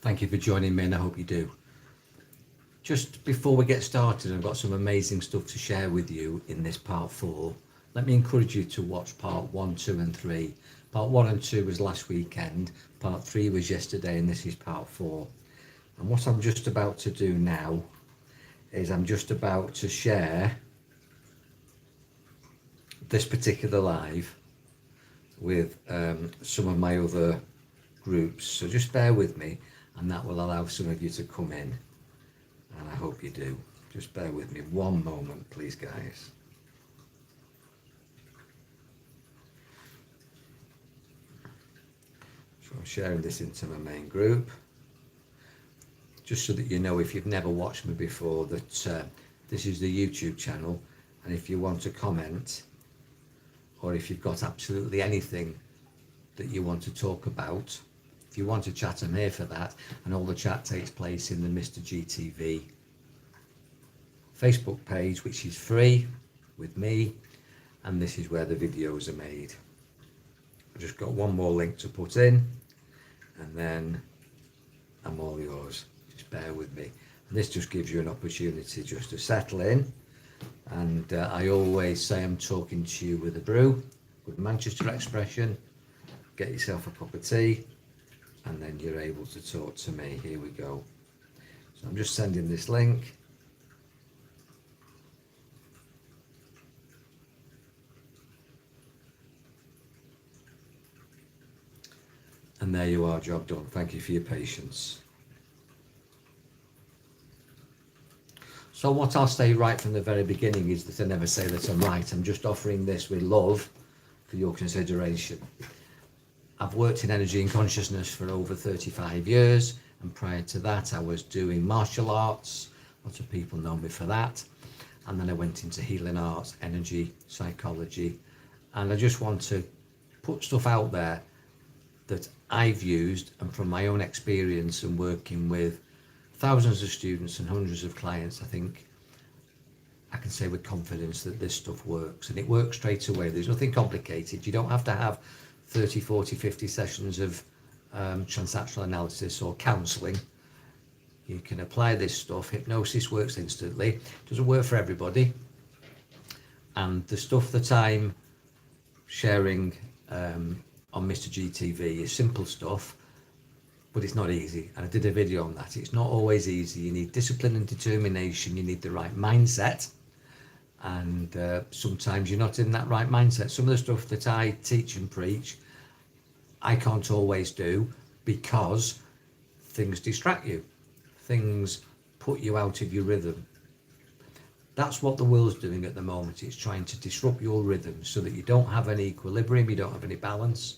Thank you for joining me, and I hope you do. Just before we get started, I've got some amazing stuff to share with you in this part 4. Let me encourage you to watch part 1, 2 and 3. Part 1 and 2 was last weekend, part 3 was yesterday, and this is part 4. And what I'm just about to do now is I'm just about to share this particular live with some of my other groups. So just bear with me, and that will allow some of you to come in. And I hope you do. Just bear with me one moment, please, guys. So I'm sharing this into my main group, just so that you know, if you've never watched me before, that this is the YouTube channel. And if you want to comment, or if you've got absolutely anything that you want to talk about, if you want to chat, I'm here for that. And all the chat takes place in the Mr. GTV Facebook page, which is free with me, and this is where the videos are made. I've just got one more link to put in, and then I'm all yours. Just bear with me. And this just gives you an opportunity just to settle in. And I always say I'm talking to you with a brew, with Manchester expression. Get yourself a cup of tea, and then you're able to talk to me. Here we go. So I'm just sending this link. And there you are, job done. Thank you for your patience. So what I'll say right from the very beginning is that I never say that I'm right. I'm just offering this with love for your consideration. I've worked in energy and consciousness for over 35 years. And prior to that, I was doing martial arts. Lots of people know me for that. And then I went into healing arts, energy, psychology. And I just want to put stuff out there that I've used, and from my own experience and working with thousands of students and hundreds of clients, I think I can say with confidence that this stuff works, and it works straight away. There's nothing complicated. You don't have to have 30, 40, 50 sessions of transactional analysis or counselling. You can apply this stuff. Hypnosis works instantly. It doesn't work for everybody. And the stuff that I'm sharing on Mr. GTV is simple stuff, but it's not easy. And I did a video on that. It's not always easy. You need discipline and determination. You need the right mindset. And sometimes you're not in that right mindset. Some of the stuff that I teach and preach, I can't always do, because things distract you. Things put you out of your rhythm. That's what the world's doing at the moment. It's trying to disrupt your rhythm so that you don't have any equilibrium, you don't have any balance.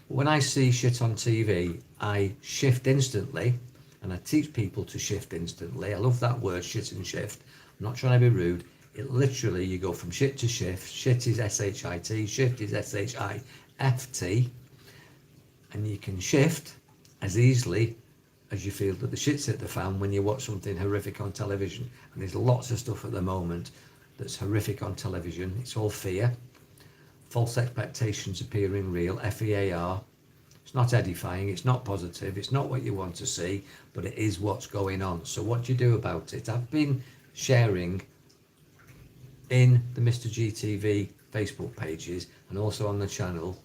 But when I see shit on TV, I shift instantly, and I teach people to shift instantly. I love that word, shit and shift. I'm not trying to be rude. It literally, you go from shit to shift. Shit is S-H-I-T, shift is S-H-I-F-T. And you can shift as easily as you feel that the shit's hit the fan when you watch something horrific on television. And there's lots of stuff at the moment that's horrific on television. It's all fear. False expectations appearing real, F-E-A-R. It's not edifying, it's not positive, it's not what you want to see, but it is what's going on. So what do you do about it? I've been sharing in the Mr. GTV Facebook pages, and also on the channel,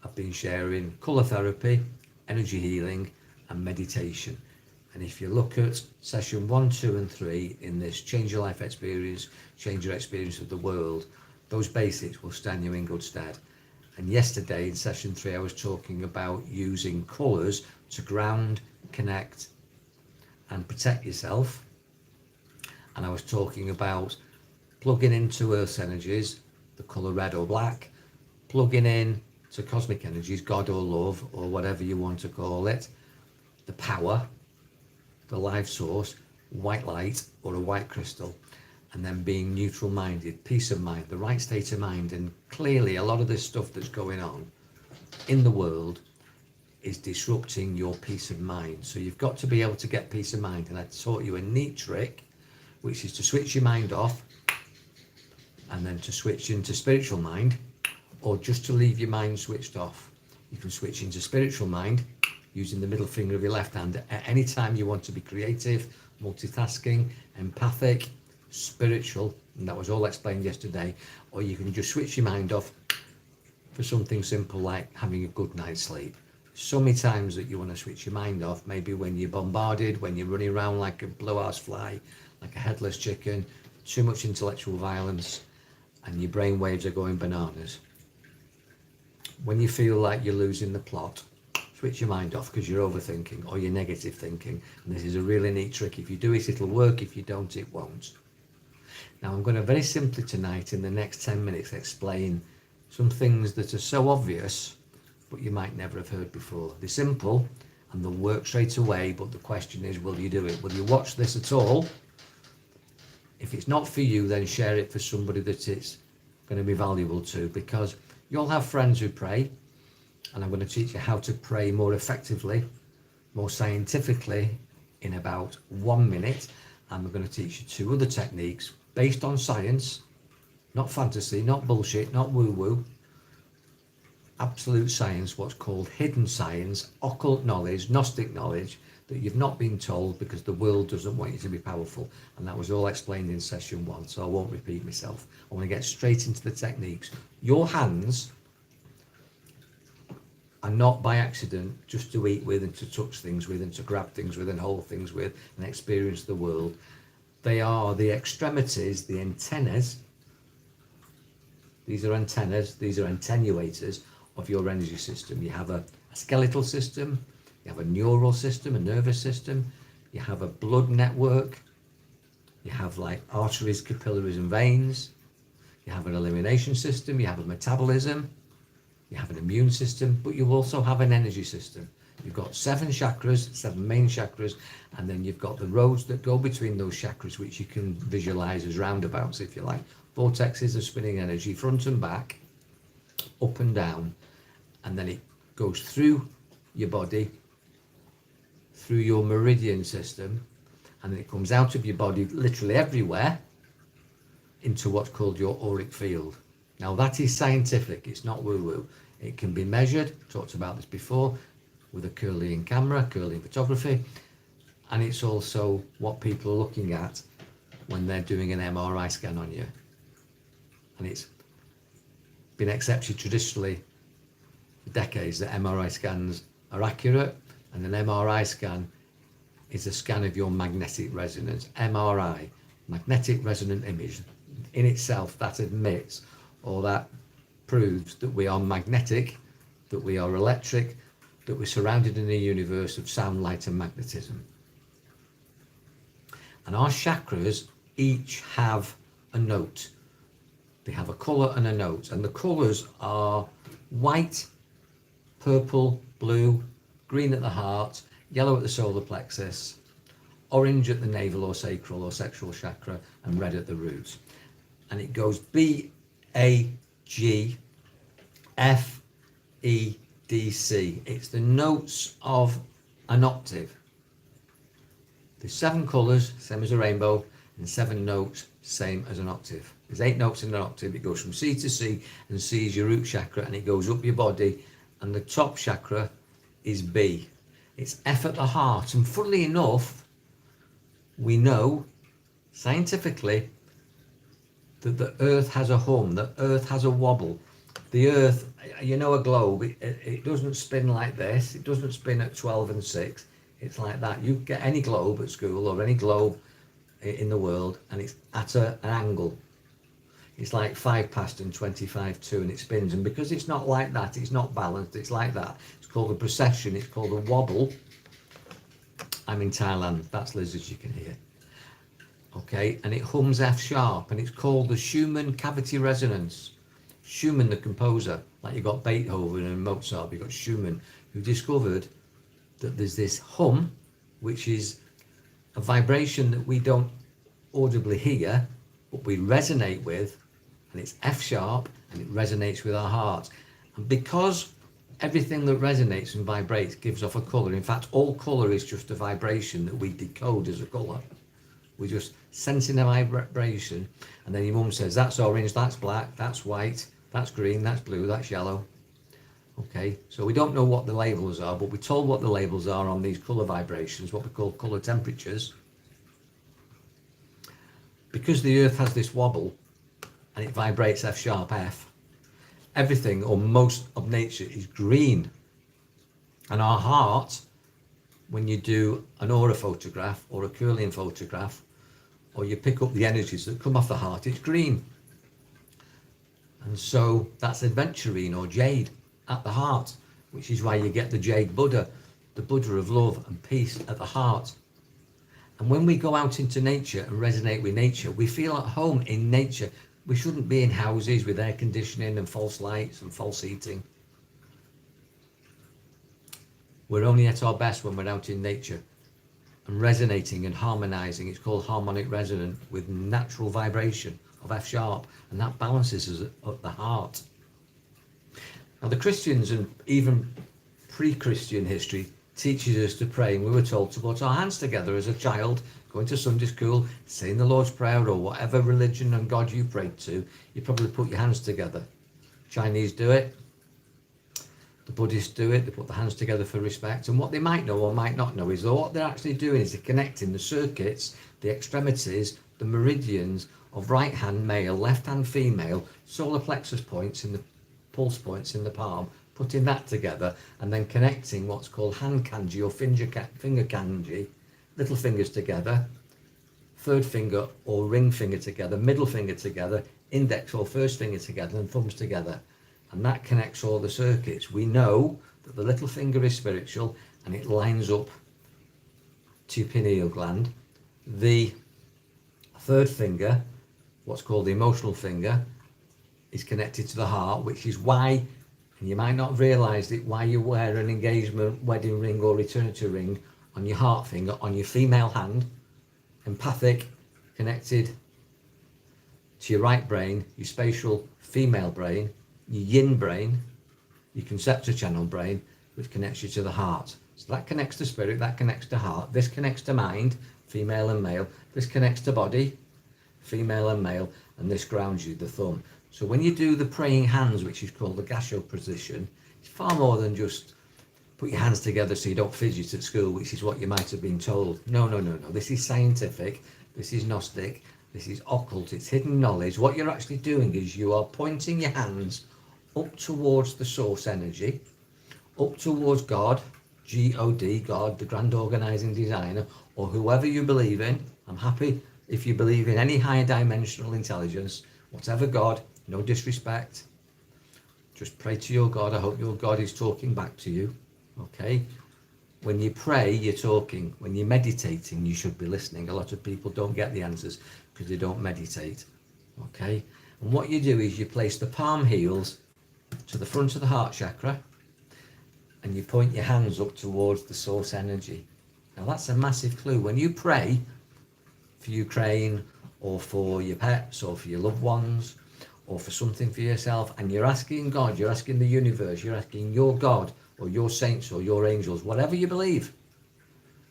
I've been sharing colour therapy, energy healing, and meditation. And if you look at session 1, 2 and 3 in this Change Your Life Experience, Change Your Experience of the World, those basics will stand you in good stead. And yesterday in session 3, I was talking about using colours to ground, connect and protect yourself. And I was talking about plugging into Earth's energies, the colour red or black, plugging in to cosmic energies, God or love, or whatever you want to call it, the power, the life source, white light or a white crystal, and then being neutral minded, peace of mind, the right state of mind. And clearly a lot of this stuff that's going on in the world is disrupting your peace of mind. So you've got to be able to get peace of mind. And I taught you a neat trick, which is to switch your mind off and then to switch into spiritual mind, or just to leave your mind switched off. You can switch into spiritual mind using the middle finger of your left hand at any time you want to be creative, multitasking, empathic, spiritual, and that was all explained yesterday. Or you can just switch your mind off for something simple like having a good night's sleep. So many times that you want to switch your mind off, maybe when you're bombarded, when you're running around like a blue-ass fly, like a headless chicken, too much intellectual violence, and your brain waves are going bananas. When you feel like you're losing the plot, switch your mind off because you're overthinking or you're negative thinking. And this is a really neat trick. If you do it, it'll work. If you don't, it won't. Now, I'm going to very simply tonight, in the next 10 minutes, explain some things that are so obvious, but you might never have heard before. They're simple and they'll work straight away, but the question is, will you do it? Will you watch this at all? If it's not for you, then share it for somebody that it's going to be valuable to, because you'll have friends who pray, and I'm going to teach you how to pray more effectively, more scientifically in about 1 minute. And we're going to teach you 2 other techniques based on science, not fantasy, not bullshit, not woo-woo, absolute science, what's called hidden science, occult knowledge, Gnostic knowledge, that you've not been told because the world doesn't want you to be powerful. And that was all explained in session 1, so I won't repeat myself. I want to get straight into the techniques. Your hands are not by accident just to eat with and to touch things with and to grab things with and hold things with and experience the world. They are the extremities, the antennas. These are antennas, these are attenuators of your energy system. You have a skeletal system, you have a neural system, a nervous system, you have a blood network, you have like arteries, capillaries and veins, you have an elimination system, you have a metabolism, you have an immune system, but you also have an energy system. You've got 7 chakras, 7 main chakras, and then you've got the roads that go between those chakras, which you can visualize as roundabouts, if you like. Vortexes of spinning energy, front and back, up and down, and then it goes through your body, through your meridian system, and then it comes out of your body literally everywhere into what's called your auric field. Now that is scientific, it's not woo-woo. It can be measured, talked about this before, with a Kirlian camera, Kirlian photography, and it's also what people are looking at when they're doing an MRI scan on you. And it's been accepted traditionally for decades that MRI scans are accurate, and an MRI scan is a scan of your magnetic resonance. MRI, magnetic resonant image, in itself that admits or that proves that we are magnetic, that we are electric, that we're surrounded in a universe of sound, light and magnetism. And our chakras each have a note. They have a colour and a note, and the colours are white, purple, blue, green at the heart, yellow at the solar plexus, orange at the navel or sacral or sexual chakra, and red at the roots. And it goes B, A, G, F, E, D, C. It's the notes of an octave. There's 7 colours, same as a rainbow, and 7 notes, same as an octave. There's 8 notes in an octave. It goes from C to C, and C is your root chakra, and it goes up your body, and the top chakra is B. It's F at the heart, and funnily enough, we know scientifically that the earth has a hum, the earth has a wobble. The earth, you know, a globe, it doesn't spin like this, it doesn't spin at 12 and 6, it's like that. You get any globe at school or any globe in the world, and it's at an angle. It's like 5 past and 25 to, and it spins, and because it's not like that, it's not balanced, it's like that. It's called a precession, it's called a wobble. I'm in Thailand, that's lizards you can hear. Okay, and it hums F sharp, and it's called the Schumann cavity resonance. Schumann, the composer, like you got Beethoven and Mozart, you got Schumann, who discovered that there's this hum, which is a vibration that we don't audibly hear, but we resonate with, and it's F sharp, and it resonates with our heart. And because everything that resonates and vibrates gives off a colour, in fact, all colour is just a vibration that we decode as a colour. We're just sensing a vibration, and then your mum says, that's orange, that's black, that's white, that's green, that's blue, that's yellow. Okay, so we don't know what the labels are, but we're told what the labels are on these colour vibrations, what we call colour temperatures. Because the earth has this wobble and it vibrates F sharp F, everything or most of nature is green. And our heart, when you do an aura photograph or a Kirlian photograph, or you pick up the energies that come off the heart, it's green. And so that's adventurine or jade at the heart, which is why you get the jade Buddha, the Buddha of love and peace at the heart. And when we go out into nature and resonate with nature, we feel at home in nature. We shouldn't be in houses with air conditioning and false lights and false heating. We're only at our best when we're out in nature and resonating and harmonizing. It's called harmonic resonance with natural vibration of F sharp, and that balances us at the heart. Now the Christians and even pre-Christian history teaches us to pray, and we were told to put our hands together as a child, going to Sunday school, saying the Lord's Prayer or whatever religion and God you prayed to, you probably put your hands together. Chinese do it, the Buddhists do it, they put their hands together for respect, and what they might know or might not know is that what they're actually doing is they're connecting the circuits, the extremities, the meridians of right hand male, left hand female, solar plexus points in the pulse points in the palm, putting that together and then connecting what's called hand kanji or finger kanji, little fingers together, third finger or ring finger together, middle finger together, index or first finger together, and thumbs together. And that connects all the circuits. We know that the little finger is spiritual and it lines up to your pineal gland. The third finger, what's called the emotional finger, is connected to the heart, which is why, and you might not have realised it, why you wear an engagement, wedding ring or eternity ring on your heart finger, on your female hand, empathic, connected to your right brain, your spatial female brain, your yin brain, your conceptor channel brain, which connects you to the heart. So that connects to spirit, that connects to heart, this connects to mind, female and male, this connects to body, female and male, and this grounds you, the thumb. So when you do the praying hands, which is called the Gasho position, it's far more than just put your hands together so you don't fidget at school, which is what you might have been told. No. This is scientific, this is Gnostic, this is occult, it's hidden knowledge. What you're actually doing is you are pointing your hands up towards the source energy, up towards God, G-O-D, God, the grand organizing designer, or whoever you believe in. I'm happy if you believe in any higher dimensional intelligence, whatever God, no disrespect. Just pray to your God. I hope your God is talking back to you. Okay? When you pray, you're talking. When you're meditating, you should be listening. A lot of people don't get the answers because they don't meditate. Okay? And what you do is you place the palm heels to the front of the heart chakra and you point your hands up towards the source energy. Now that's a massive clue. When you pray for Ukraine or for your pets or for your loved ones or for something for yourself, and you're asking God, you're asking the universe, you're asking your God or your saints or your angels, whatever you believe,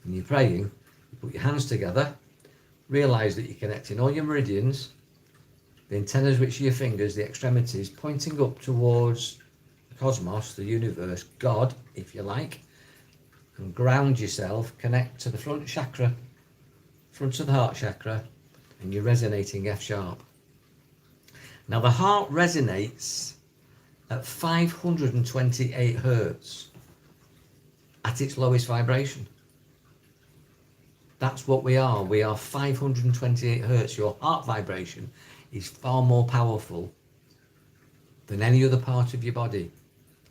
and you're praying, you put your hands together, realize that you're connecting all your meridians, the antennas, which are your fingers, the extremities, pointing up towards the cosmos, the universe, God, if you like, and ground yourself, connect to the front chakra, front of the heart chakra, and you're resonating F sharp. Now the heart resonates at 528 hertz at its lowest vibration. That's what we are. We are 528 hertz. Your heart vibration is far more powerful than any other part of your body.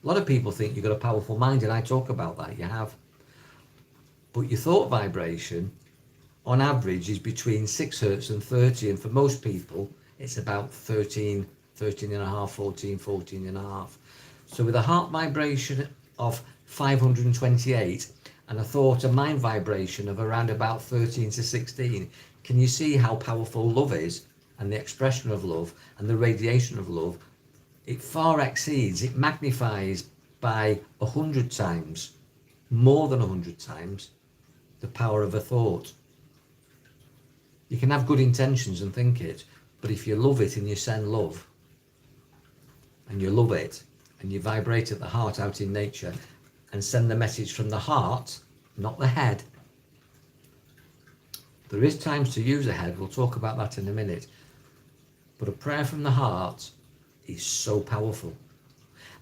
A lot of people think you've got a powerful mind, and I talk about that. You have. But your thought vibration on average is between 6 hertz and 30, and for most people it's about 13, 13 and a half, 14, 14 and a half. So with a heart vibration of 528 and a thought and mind vibration of around about 13 to 16, can you see how powerful love is, and the expression of love and the radiation of love? It far exceeds, it magnifies by 100 times, more than 100 times, the power of a thought. You can have good intentions and think it, but if you love it and you send love, and you love it, and you vibrate at the heart out in nature and send the message from the heart, not the head. There is times to use the head, we'll talk about that in a minute, but a prayer from the heart is so powerful.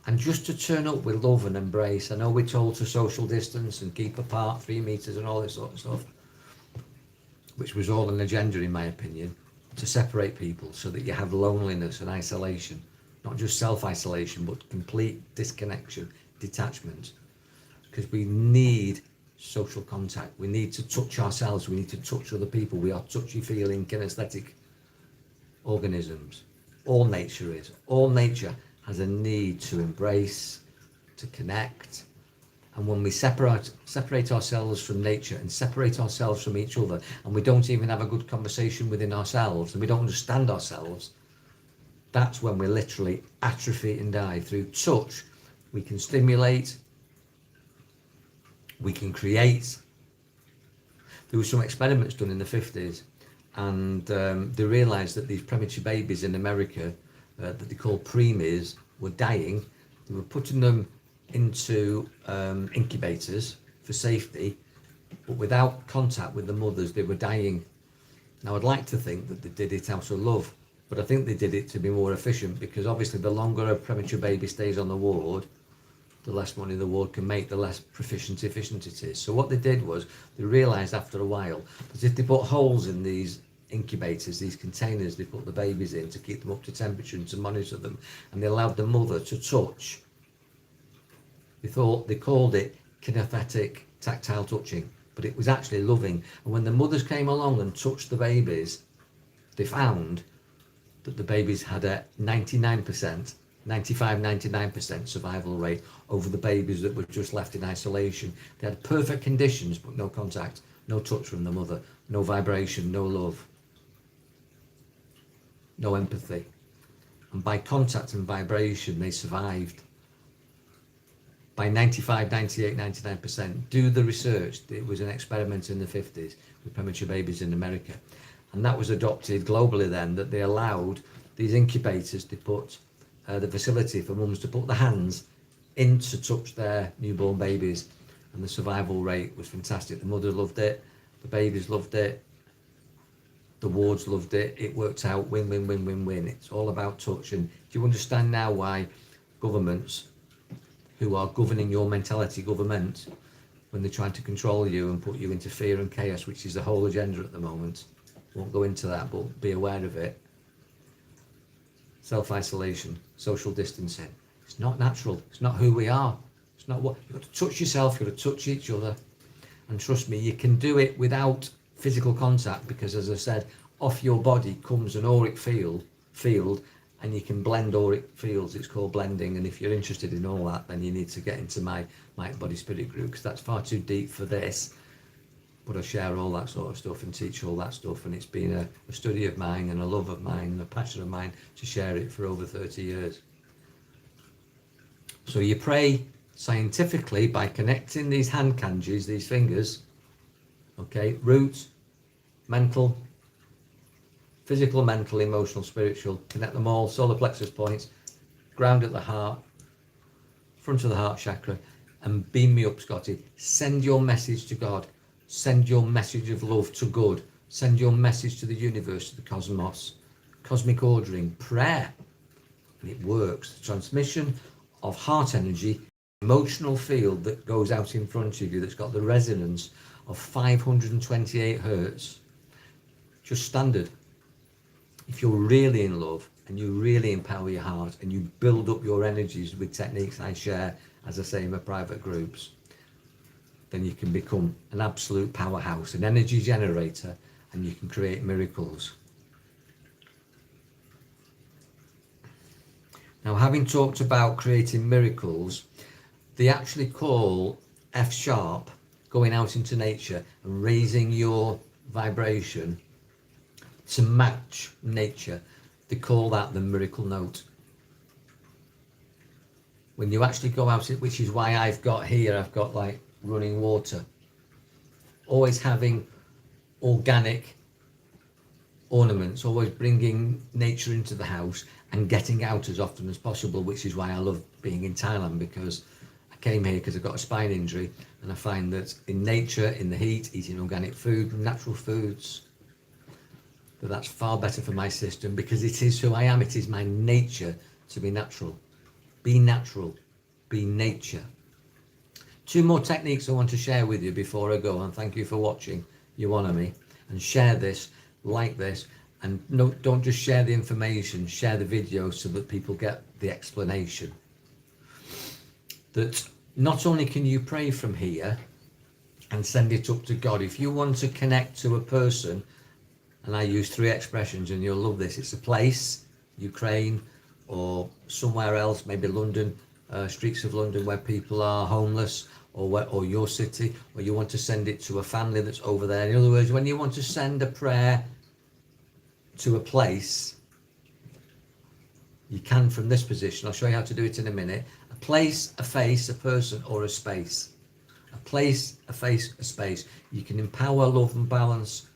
And just to turn up with love and embrace. I know we're told to social distance and keep apart 3 meters and all this sort of stuff, which was all an agenda in my opinion, to separate people so that you have loneliness and isolation, not just self-isolation, but complete disconnection, detachment, because we need social contact. We need to touch ourselves. We need to touch other people. We are touchy-feeling, kinesthetic organisms. All nature is. All nature has a need to embrace, to connect. And when we separate ourselves from nature and separate ourselves from each other, and we don't even have a good conversation within ourselves, and we don't understand ourselves, that's when we literally atrophy and die. Through touch, we can stimulate, we can create. There were some experiments done in the 50s, and they realised that these premature babies in America that they call preemies were dying. They were putting them into incubators for safety, but without contact with the mothers, they were dying. Now, I'd like to think that they did it out of love, but I think they did it to be more efficient, because obviously the longer a premature baby stays on the ward, the less money the ward can make, the less efficient it is. So what they did was, they realised after a while that if they put holes in these incubators, these containers they put the babies in to keep them up to temperature and to monitor them, and they allowed the mother to touch, they called it kinesthetic tactile touching, but it was actually loving. And when the mothers came along and touched the babies, they found that the babies had a 99% survival rate over the babies that were just left in isolation. They had perfect conditions, but no contact, no touch from the mother, no vibration, no love, no empathy. And by contact and vibration, they survived. By 95, 98, 99%. Do the research. It was an experiment in the 50s with premature babies in America. And that was adopted globally then, that they allowed these incubators to put the facility for mums to put their hands in to touch their newborn babies. And the survival rate was fantastic. The mother loved it. The babies loved it. The wards loved it. It worked out win, win, win, win, win. It's all about touch. And do you understand now why governments who are governing your mentality, government, when they're trying to control you and put you into fear and chaos, which is the whole agenda at the moment? Won't go into that, but be aware of it. Self-isolation, social distancing. It's not natural. It's not who we are. It's not what you've got to touch yourself. You've got to touch each other. And trust me, you can do it without physical contact, because as I said, off your body comes an auric field, and you can blend auric fields. It's called blending. And if you're interested in all that, then you need to get into my Mind, Body, Spirit group, because that's far too deep for this. But I share all that sort of stuff and teach all that stuff, and it's been a study of mine and a love of mine and a passion of mine to share it for over 30 years. So you pray scientifically by connecting these hand kanjis, these fingers, okay, root, mental, physical, mental, emotional, spiritual, connect them all, solar plexus points, ground at the heart, front of the heart chakra, and beam me up, Scotty. Send your message to God. Send your message of love to good. Send your message to the universe, to the cosmos. Cosmic ordering, prayer. And it works. The transmission of heart energy, emotional field that goes out in front of you, that's got the resonance of 528 hertz. Just standard. If you're really in love and you really empower your heart and you build up your energies with techniques I share, as I say, in my private groups, then you can become an absolute powerhouse, an energy generator, and you can create miracles. Now, having talked about creating miracles, they actually call F sharp, going out into nature and raising your vibration to match nature. They call that the miracle note. When you actually go out, which is why I've got like running water. Always having organic ornaments, always bringing nature into the house and getting out as often as possible, which is why I love being in Thailand, because I came here because I got a spine injury, and I find that in nature, in the heat, eating organic food, natural foods, that's far better for my system, because it is who I am. It is my nature to be natural. Be natural. Be nature. 2 more techniques I want to share with you before I go, and thank you for watching. You honour me. And share this, like this, and no, don't just share the information, share the video so that people get the explanation. That not only can you pray from here and send it up to God, if you want to connect to a person, and I use 3 expressions and you'll love this. It's a place, Ukraine, or somewhere else, maybe London, streets of London where people are homeless, or your city, or you want to send it to a family that's over there. In other words, when you want to send a prayer to a place, you can from this position. I'll show you how to do it in a minute. A place, a face, a person, or a space. A place, a face, a space. You can empower, love and balance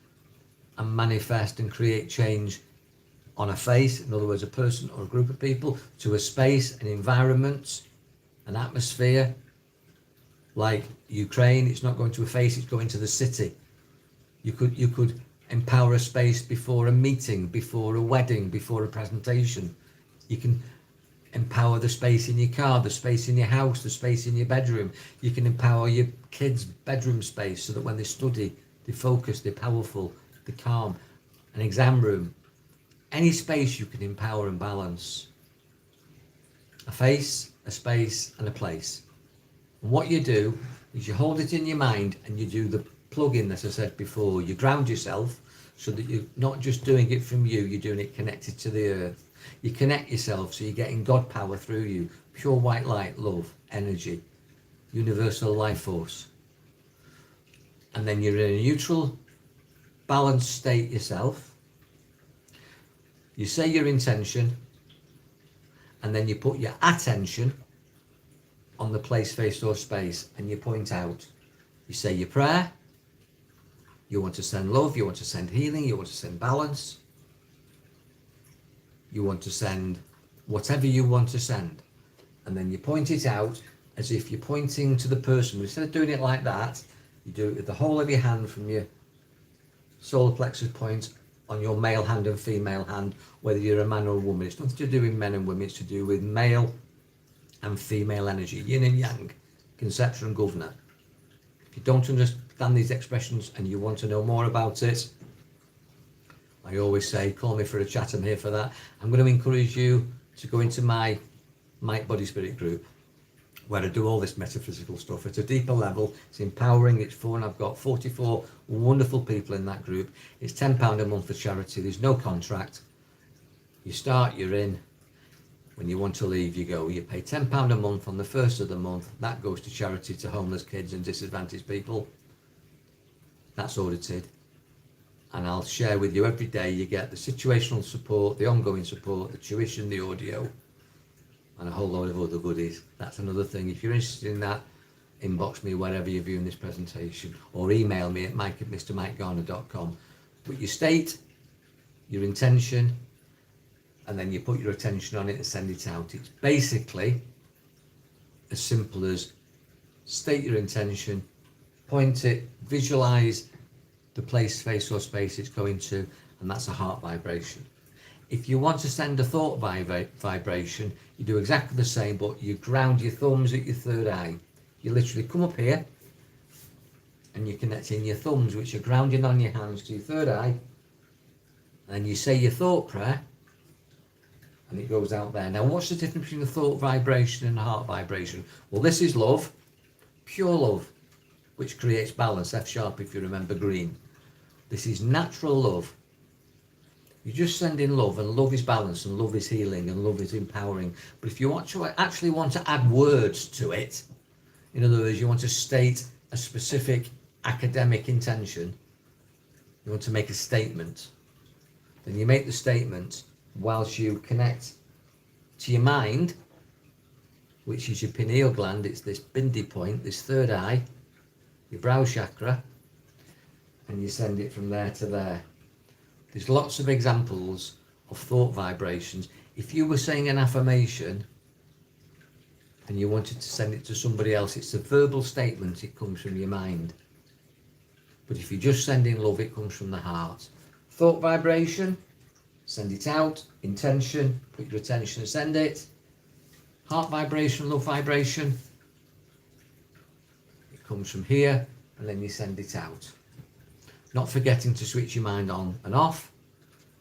and manifest and create change on a face, in other words a person or a group of people, to a space, an environment, an atmosphere. Like Ukraine, it's not going to a face, it's going to the city. You could empower a space before a meeting, before a wedding, before a presentation. You can empower the space in your car, the space in your house, the space in your bedroom. You can empower your kids' bedroom space so that when they study, they focus, they're powerful, they're calm. An exam room. Any space you can empower and balance. A face, a space, and a place. And what you do is you hold it in your mind and you do the plug-in that I said before. You ground yourself so that you're not just doing it from you, you're doing it connected to the earth. You connect yourself so you're getting God power through you. Pure white light, love, energy, universal life force. And then you're in a neutral, balanced state yourself. You say your intention, and then you put your attention on the place, face or space, and you point out. You say your prayer. You want to send love, you want to send healing, you want to send balance. You want to send whatever you want to send. And then you point it out as if you're pointing to the person. Instead of doing it like that, you do it with the whole of your hand from your solar plexus point on your male hand and female hand, whether you're a man or a woman. It's nothing to do with men and women, it's to do with male and female energy, yin and yang, conceptor and governor. If you don't understand these expressions and you want to know more about it, I always say, call me for a chat, I'm here for that. I'm going to encourage you to go into my Mind, Body, Spirit group, where I do all this metaphysical stuff at a deeper level. It's empowering, it's fun. I've got 44 wonderful people in that group. It's £10 a month for charity. There's no contract. You start, you're in. When you want to leave, you go. You pay £10 a month on the first of the month. That goes to charity, to homeless kids and disadvantaged people. That's audited. And I'll share with you every day. You get the situational support, the ongoing support, the tuition, the audio, and a whole load of other goodies. That's another thing. If you're interested in that, inbox me wherever you're viewing this presentation, or email me at mike@mrmikegarner.com. But you state your intention, and then you put your attention on it and send it out. It's basically as simple as state your intention, point it, visualize the place, face or space it's going to, and that's a heart vibration. If you want to send a thought vibration, you do exactly the same, but you ground your thumbs at your third eye. You literally come up here and you're connecting your thumbs, which are grounding on your hands, to your third eye, and you say your thought prayer, and it goes out there. Now, what's the difference between a thought vibration and a heart vibration? Well, this is love, pure love, which creates balance, F sharp if you remember green. This is natural love. You just send in love, and love is balance, and love is healing, and love is empowering. But if you actually want to add words to it, in other words, you want to state a specific academic intention, you want to make a statement, then you make the statement whilst you connect to your mind, which is your pineal gland. It's this bindi point, this third eye, your brow chakra, and you send it from there to there. There's lots of examples of thought vibrations. If you were saying an affirmation and you wanted to send it to somebody else, it's a verbal statement, it comes from your mind. But if you're just sending love, it comes from the heart. Thought vibration, send it out. Intention, put your attention and send it. Heart vibration, love vibration, it comes from here and then you send it out. Not forgetting to switch your mind on and off.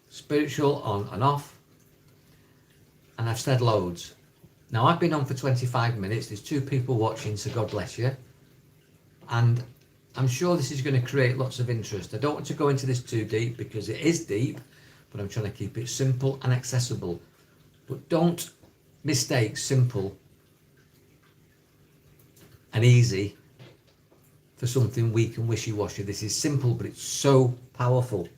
Spiritual on and off. And I've said loads. Now I've been on for 25 minutes. There's 2 people watching, so God bless you. And I'm sure this is going to create lots of interest. I don't want to go into this too deep because it is deep, but I'm trying to keep it simple and accessible. But don't mistake simple and easy for something weak and wishy-washy. This is simple, but it's so powerful.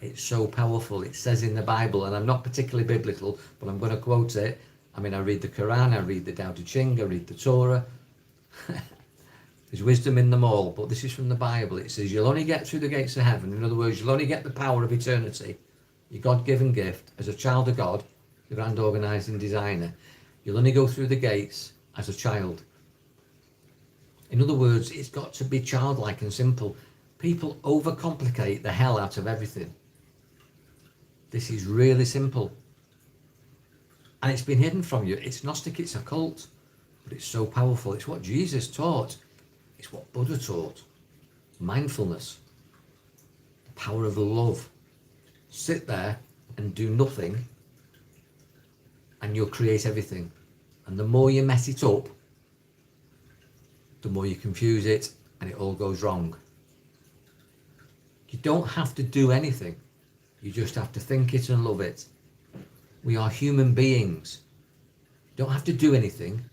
It's so powerful. It says in the Bible, and I'm not particularly biblical, but I'm going to quote it. I mean, I read the Quran, I read the Tao Te Ching, I read the Torah. There's wisdom in them all, but this is from the Bible. It says you'll only get through the gates of heaven. In other words, you'll only get the power of eternity, your God-given gift as a child of God, the grand organising designer. You'll only go through the gates as a child. In other words, it's got to be childlike and simple. People overcomplicate the hell out of everything. This is really simple. And it's been hidden from you. It's Gnostic, it's occult, but it's so powerful. It's what Jesus taught. It's what Buddha taught. Mindfulness. The power of love. Sit there and do nothing and you'll create everything. And the more you mess it up, the more you confuse it and it all goes wrong. You don't have to do anything. You just have to think it and love it. We are human beings. You don't have to do anything.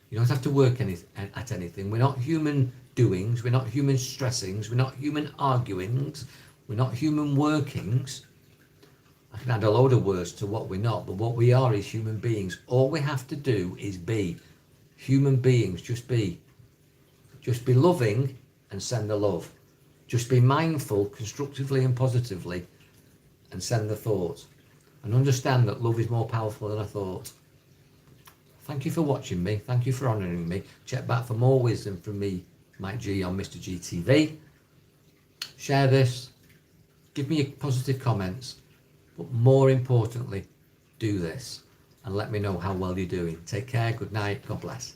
You don't have to work at anything. We're not human doings. We're not human stressings. We're not human arguings. We're not human workings. I can add a load of words to what we're not, but what we are is human beings. All we have to do is be human beings. Just be. Just be loving and send the love. Just be mindful constructively and positively and send the thought. And understand that love is more powerful than a thought. Thank you for watching me. Thank you for honouring me. Check back for more wisdom from me, Mike G, on Mr. G TV. Share this. Give me positive comments. But more importantly, do this. And let me know how well you're doing. Take care. Good night. God bless.